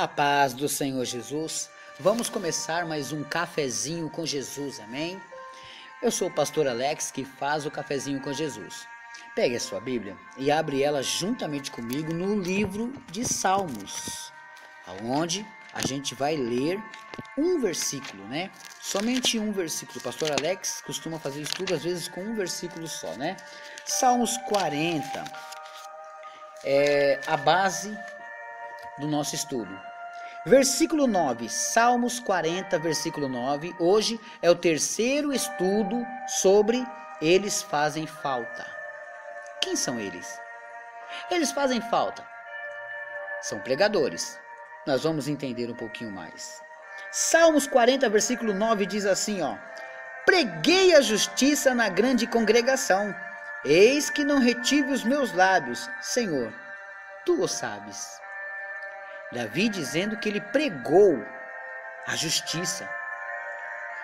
A paz do Senhor Jesus. Vamos começar mais um cafezinho com Jesus, amém? Eu sou o pastor Alex que faz o cafezinho com Jesus. Pegue a sua Bíblia e abre ela juntamente comigo no livro de Salmos, onde a gente vai ler um versículo, né? Somente um versículo. O pastor Alex costuma fazer estudo às vezes com um versículo só, né? Salmos 40 é a base do nosso estudo. Versículo 9, Salmos 40, versículo 9. Hoje é o terceiro estudo sobre eles fazem falta. Quem são eles? Eles fazem falta. São pregadores. Nós vamos entender um pouquinho mais. Salmos 40, versículo 9 diz assim, ó: Preguei a justiça na grande congregação. Eis que não retive os meus lábios. Senhor, tu o sabes. Davi dizendo que ele pregou a justiça.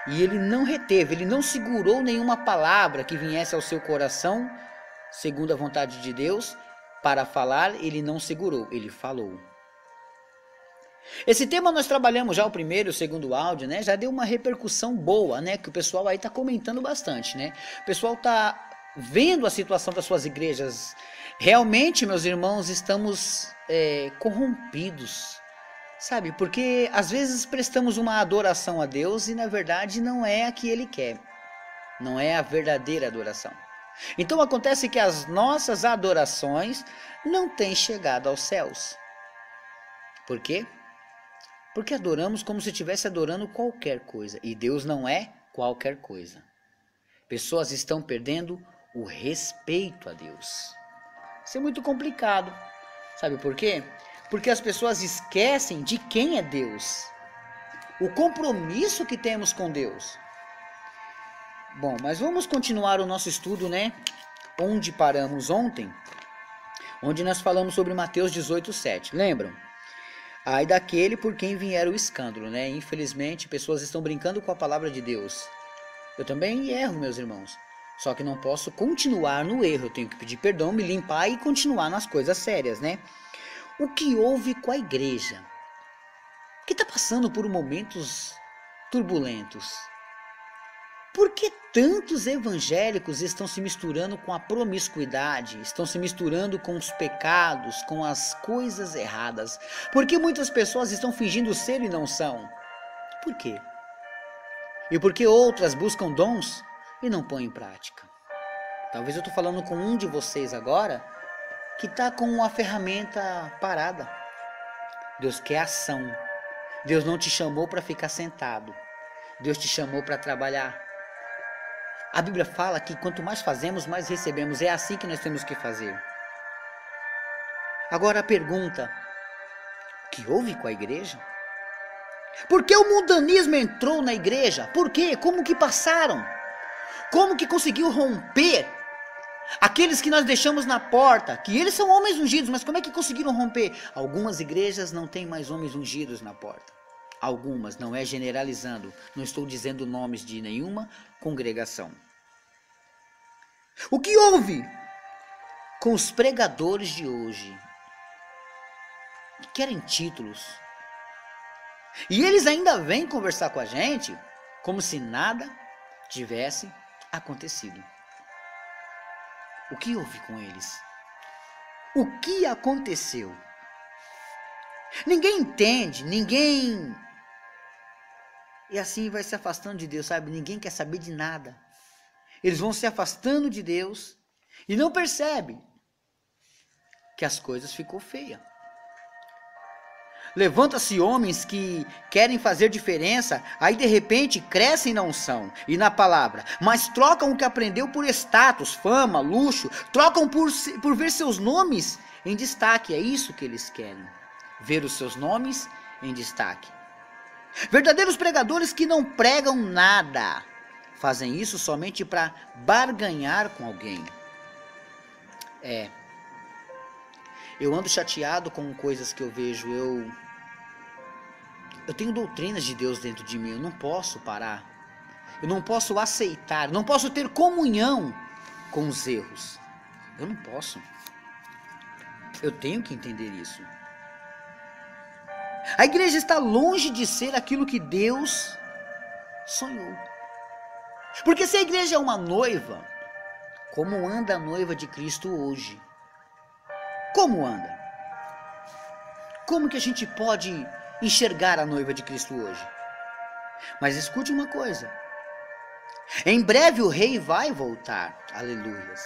E ele não reteve, ele não segurou nenhuma palavra que viesse ao seu coração, segundo a vontade de Deus, para falar, ele não segurou, ele falou. Esse tema nós trabalhamos já o primeiro e o segundo áudio, né? Já deu uma repercussão boa, né? Que o pessoal aí está comentando bastante, né? O pessoal está vendo a situação das suas igrejas. Realmente, meus irmãos, estamos corrompidos, sabe? Porque às vezes prestamos uma adoração a Deus e na verdade não é a que Ele quer. Não é a verdadeira adoração. Então acontece que as nossas adorações não têm chegado aos céus. Por quê? Porque adoramos como se estivesse adorando qualquer coisa. E Deus não é qualquer coisa. Pessoas estão perdendo o respeito a Deus. Isso é muito complicado. Sabe por quê? Porque as pessoas esquecem de quem é Deus. O compromisso que temos com Deus. Bom, mas vamos continuar o nosso estudo, né? Onde paramos ontem? Onde nós falamos sobre Mateus 18:7. Lembram? Ai daquele por quem vier o escândalo, né? Infelizmente, pessoas estão brincando com a palavra de Deus. Eu também erro, meus irmãos. Só que não posso continuar no erro. Eu tenho que pedir perdão, me limpar e continuar nas coisas sérias, né? O que houve com a igreja? Que está passando por momentos turbulentos. Por que tantos evangélicos estão se misturando com a promiscuidade? Estão se misturando com os pecados, com as coisas erradas? Por que muitas pessoas estão fingindo ser e não são? Por quê? E por que outras buscam dons e não põem em prática? Talvez eu estou falando com um de vocês agora que está com a ferramenta parada. Deus quer ação. Deus não te chamou para ficar sentado. Deus te chamou para trabalhar. A Bíblia fala que quanto mais fazemos, mais recebemos. É assim que nós temos que fazer. Agora a pergunta: o que houve com a igreja? Por que o mundanismo entrou na igreja? Por quê? Como que passaram? Como que conseguiu romper aqueles que nós deixamos na porta? Que eles são homens ungidos, mas como é que conseguiram romper? Algumas igrejas não têm mais homens ungidos na porta. Algumas, não é generalizando. Não estou dizendo nomes de nenhuma congregação. O que houve com os pregadores de hoje? Que querem títulos. E eles ainda vêm conversar com a gente como se nada tivesse acontecido. O que houve com eles? O que aconteceu? Ninguém entende, ninguém... E assim vai se afastando de Deus, sabe? Ninguém quer saber de nada. Eles vão se afastando de Deus e não percebem que as coisas ficou feias. Levanta-se homens que querem fazer diferença, aí de repente crescem na unção e na palavra, mas trocam o que aprendeu por status, fama, luxo, trocam por ver seus nomes em destaque. É isso que eles querem, ver os seus nomes em destaque. Verdadeiros pregadores que não pregam nada, fazem isso somente para barganhar com alguém. Eu ando chateado com coisas que eu vejo. Eu tenho doutrinas de Deus dentro de mim, eu não posso parar. Eu não posso aceitar, não posso ter comunhão com os erros. Eu não posso. Eu tenho que entender isso. A igreja está longe de ser aquilo que Deus sonhou. Porque se a igreja é uma noiva, como anda a noiva de Cristo hoje? Como anda? Como que a gente pode enxergar a noiva de Cristo hoje? Mas escute uma coisa. Em breve o rei vai voltar, aleluias,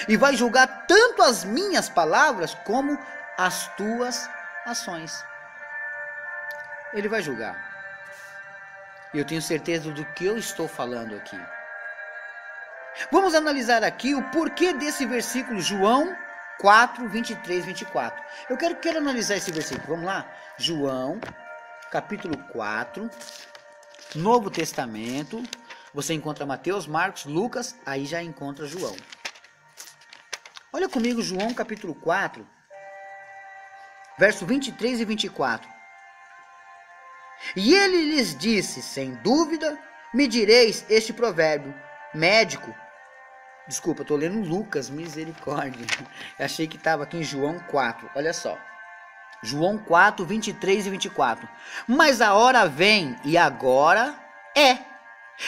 e vai julgar tanto as minhas palavras como as tuas ações. Ele vai julgar. E eu tenho certeza do que eu estou falando aqui. Vamos analisar aqui o porquê desse versículo, João 4, 23, 24. Eu quero analisar esse versículo. Vamos lá? João, capítulo 4, Novo Testamento. Você encontra Mateus, Marcos, Lucas, aí já encontra João. Olha comigo João capítulo 4, verso 23 e 24. E ele lhes disse, sem dúvida, me direis este provérbio, médico. Desculpa, estou lendo Lucas, misericórdia. Eu achei que estava aqui em João 4, olha só. João 4, 23 e 24. Mas a hora vem, e agora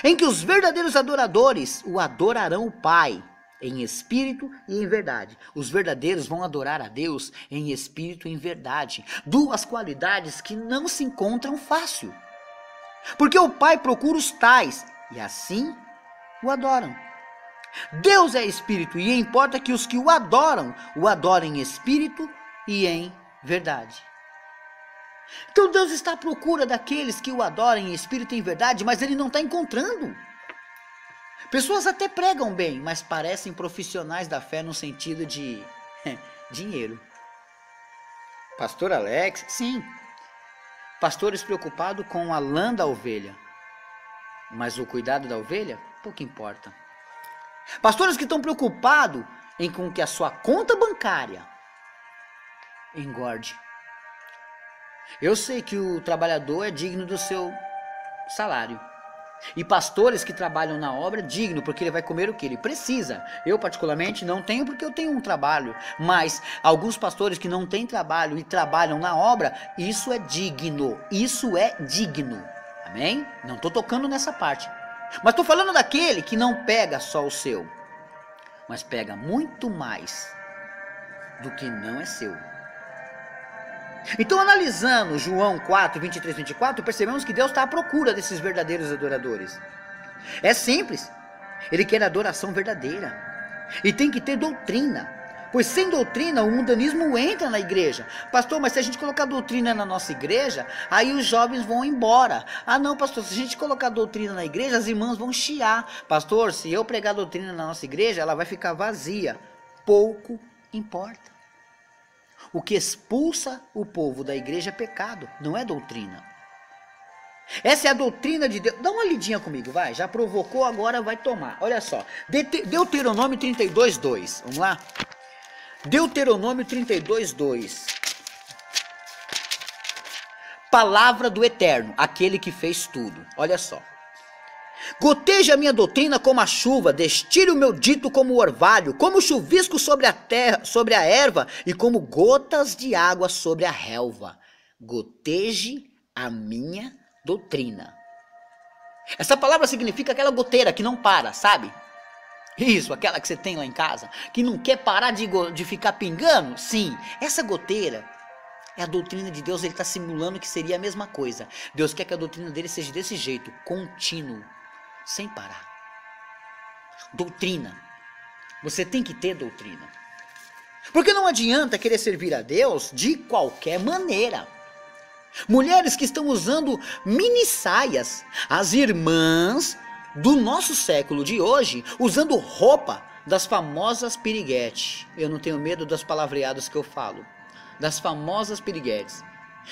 em que os verdadeiros adoradores o adorarão o Pai, em espírito e em verdade. Os verdadeiros vão adorar a Deus em espírito e em verdade. Duas qualidades que não se encontram fácil. Porque o Pai procura os tais, e assim o adoram. Deus é espírito, e importa que os que o adorem em espírito e em verdade. Então Deus está à procura daqueles que o adorem em espírito e em verdade, mas Ele não está encontrando. Pessoas até pregam bem, mas parecem profissionais da fé no sentido de dinheiro. Pastor Alex, sim. Pastores preocupados com a lã da ovelha, mas o cuidado da ovelha, pouco importa. Pastores que estão preocupados com que a sua conta bancária engorde. Eu sei que o trabalhador é digno do seu salário. E pastores que trabalham na obra é digno, porque ele vai comer o que ele precisa. Eu particularmente não tenho, porque eu tenho um trabalho. Mas alguns pastores que não têm trabalho e trabalham na obra, isso é digno. Isso é digno. Amém? Não estou tocando nessa parte. Mas estou falando daquele que não pega só o seu, mas pega muito mais do que não é seu. Então, analisando João 4, 23, 24, percebemos que Deus está à procura desses verdadeiros adoradores. É simples. Ele quer adoração verdadeira. E tem que ter doutrina. Pois sem doutrina, o mundanismo entra na igreja. Pastor, mas se a gente colocar doutrina na nossa igreja, aí os jovens vão embora. Ah não, pastor, se a gente colocar doutrina na igreja, as irmãs vão chiar. Pastor, se eu pregar doutrina na nossa igreja, ela vai ficar vazia. Pouco importa. O que expulsa o povo da igreja é pecado, não é doutrina. Essa é a doutrina de Deus. Dá uma lidinha comigo, vai. Já provocou, agora vai tomar. Olha só. Deuteronômio 32, 2. Vamos lá? Deuteronômio 32, 2. Palavra do Eterno, aquele que fez tudo. Olha só. Goteje a minha doutrina como a chuva, destile o meu dito como o orvalho, como chuvisco sobre a terra, sobre a erva, e como gotas de água sobre a relva. Goteje a minha doutrina. Essa palavra significa aquela goteira que não para, sabe? Isso, aquela que você tem lá em casa, que não quer parar de ficar pingando. Sim, essa goteira é a doutrina de Deus. Ele está simulando que seria a mesma coisa. Deus quer que a doutrina dele seja desse jeito, contínuo, sem parar. Doutrina. Você tem que ter doutrina. Porque não adianta querer servir a Deus de qualquer maneira. Mulheres que estão usando mini saias, as irmãs do nosso século de hoje, usando roupa das famosas piriguetes. Eu não tenho medo das palavreadas que eu falo. Das famosas piriguetes.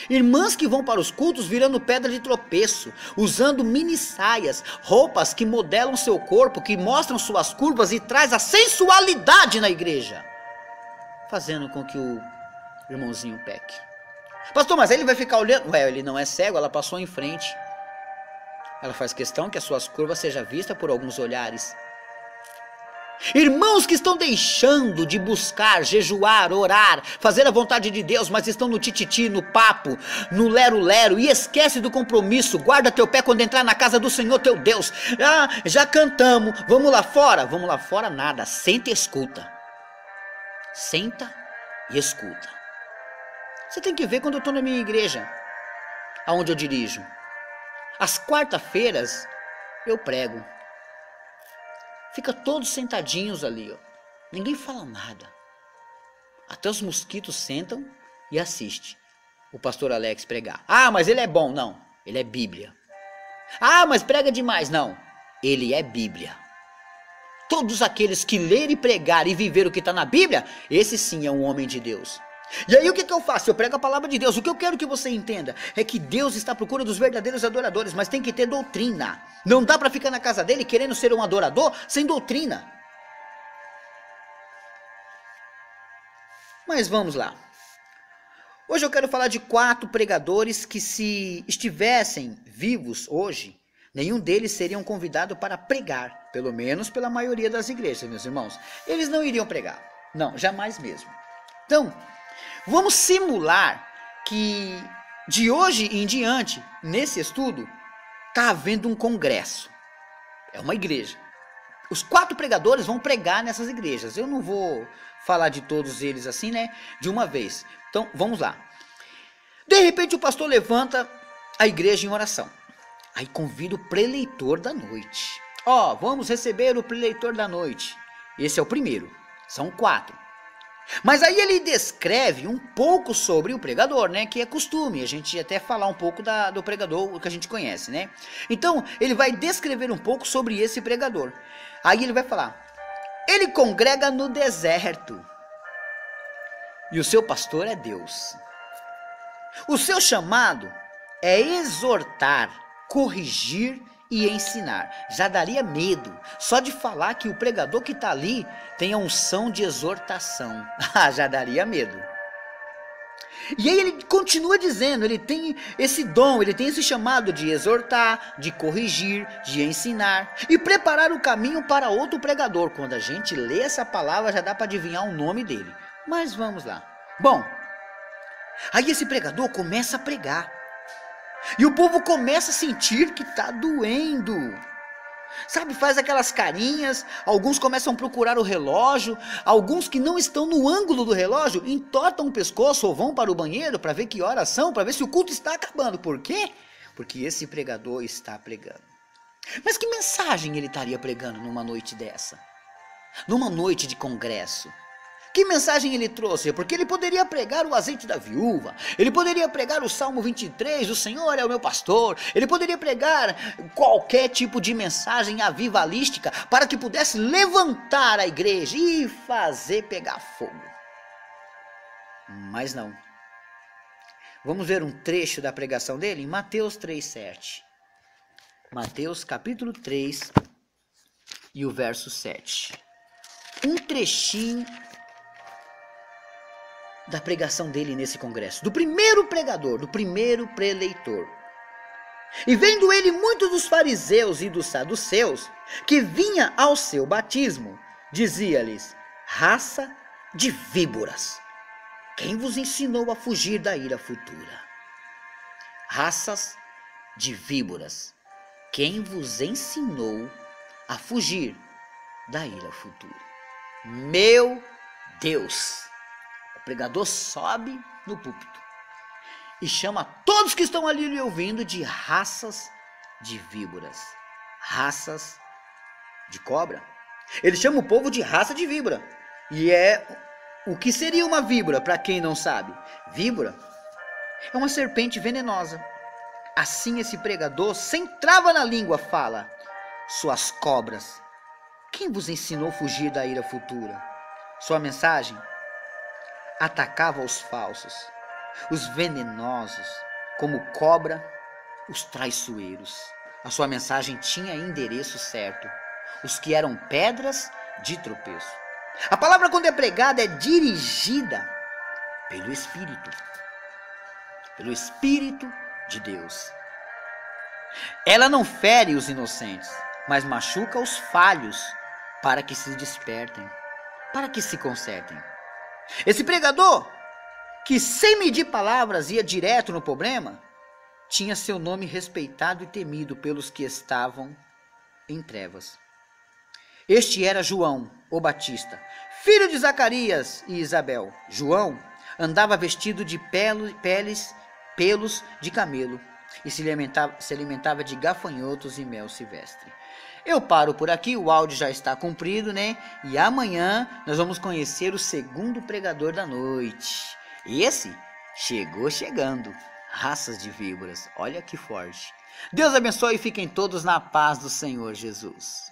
Irmãs que vão para os cultos virando pedra de tropeço, usando mini saias, roupas que modelam seu corpo, que mostram suas curvas e traz a sensualidade na igreja, fazendo com que o irmãozinho peque. Pastor, mas ele vai ficar olhando. Ué, ele não é cego, ela passou em frente. Ela faz questão que as suas curvas sejam vistas por alguns olhares. Irmãos que estão deixando de buscar, jejuar, orar, fazer a vontade de Deus, mas estão no tititi, no papo, no lero-lero e esquece do compromisso. Guarda teu pé quando entrar na casa do Senhor teu Deus. Ah, já cantamos, vamos lá fora? Vamos lá fora nada, senta e escuta. Senta e escuta. Você tem que ver quando eu estou na minha igreja, aonde eu dirijo. Às quarta-feiras eu prego. Fica todos sentadinhos ali, ó. Ninguém fala nada. Até os mosquitos sentam e assistem o pastor Alex pregar. Ah, mas ele é bom. Não, ele é Bíblia. Ah, mas prega demais. Não, ele é Bíblia. Todos aqueles que ler e pregar e viver o que está na Bíblia, esse sim é um homem de Deus. E aí o que eu faço? Eu prego a palavra de Deus. O que eu quero que você entenda é que Deus está à procura dos verdadeiros adoradores, mas tem que ter doutrina. Não dá para ficar na casa dele querendo ser um adorador sem doutrina. Mas vamos lá. Hoje eu quero falar de 4 pregadores que, se estivessem vivos hoje, nenhum deles seria convidado para pregar, pelo menos pela maioria das igrejas, meus irmãos. Eles não iriam pregar. Não, jamais mesmo. Então, vamos simular que de hoje em diante, nesse estudo, está havendo um congresso. É uma igreja. Os 4 pregadores vão pregar nessas igrejas. Eu não vou falar de todos eles assim, né? De uma vez. Então, vamos lá. De repente, o pastor levanta a igreja em oração. Aí convida o preleitor da noite. Ó, vamos receber o preleitor da noite. Esse é o primeiro. São 4. Mas aí ele descreve um pouco sobre o pregador, né? Que é costume a gente até falar um pouco do pregador que a gente conhece, né? Então, ele vai descrever um pouco sobre esse pregador. Aí ele vai falar: ele congrega no deserto e o seu pastor é Deus. O seu chamado é exortar, corrigir e ensinar. Já daria medo só de falar que o pregador que está ali tem a unção de exortação. Já daria medo. E aí ele continua dizendo, ele tem esse dom, ele tem esse chamado de exortar, de corrigir, de ensinar e preparar o caminho para outro pregador. Quando a gente lê essa palavra já dá para adivinhar o nome dele. Mas vamos lá. Bom, aí esse pregador começa a pregar. E o povo começa a sentir que está doendo. Sabe, faz aquelas carinhas, alguns começam a procurar o relógio, alguns que não estão no ângulo do relógio entortam o pescoço ou vão para o banheiro para ver que horas são, para ver se o culto está acabando. Por quê? Porque esse pregador está pregando. Mas que mensagem ele estaria pregando numa noite dessa? Numa noite de congresso? Que mensagem ele trouxe? Porque ele poderia pregar o azeite da viúva, ele poderia pregar o Salmo 23, o Senhor é o meu pastor, ele poderia pregar qualquer tipo de mensagem avivalística para que pudesse levantar a igreja e fazer pegar fogo. Mas não. Vamos ver um trecho da pregação dele em Mateus 3:7. Mateus capítulo 3 e o verso 7. Um trechinho da pregação dele nesse congresso, do primeiro pregador, do primeiro preleitor. E vendo ele muitos dos fariseus e dos saduceus, que vinha ao seu batismo, dizia-lhes: raça de víboras, quem vos ensinou a fugir da ira futura? Raças de víboras, quem vos ensinou a fugir da ira futura? Meu Deus! O pregador sobe no púlpito e chama todos que estão ali lhe ouvindo de raças de víboras, raças de cobra. Ele chama o povo de raça de víbora. E o que seria uma víbora, para quem não sabe? Víbora é uma serpente venenosa. Assim esse pregador, sem trava na língua, fala: suas cobras, quem vos ensinou a fugir da ira futura? Sua mensagem atacava os falsos, os venenosos, como cobra, os traiçoeiros. A sua mensagem tinha endereço certo, os que eram pedras de tropeço. A palavra, quando é pregada, é dirigida pelo Espírito de Deus. Ela não fere os inocentes, mas machuca os falhos para que se despertem, para que se consertem. Esse pregador, que sem medir palavras ia direto no problema, tinha seu nome respeitado e temido pelos que estavam em trevas. Este era João, o Batista, filho de Zacarias e Isabel. João andava vestido de pelos de camelo e se alimentava de gafanhotos e mel silvestre. Eu paro por aqui, o áudio já está cumprido, né? E amanhã nós vamos conhecer o segundo pregador da noite. Esse chegou chegando. Raças de víboras, olha que forte. Deus abençoe e fiquem todos na paz do Senhor Jesus.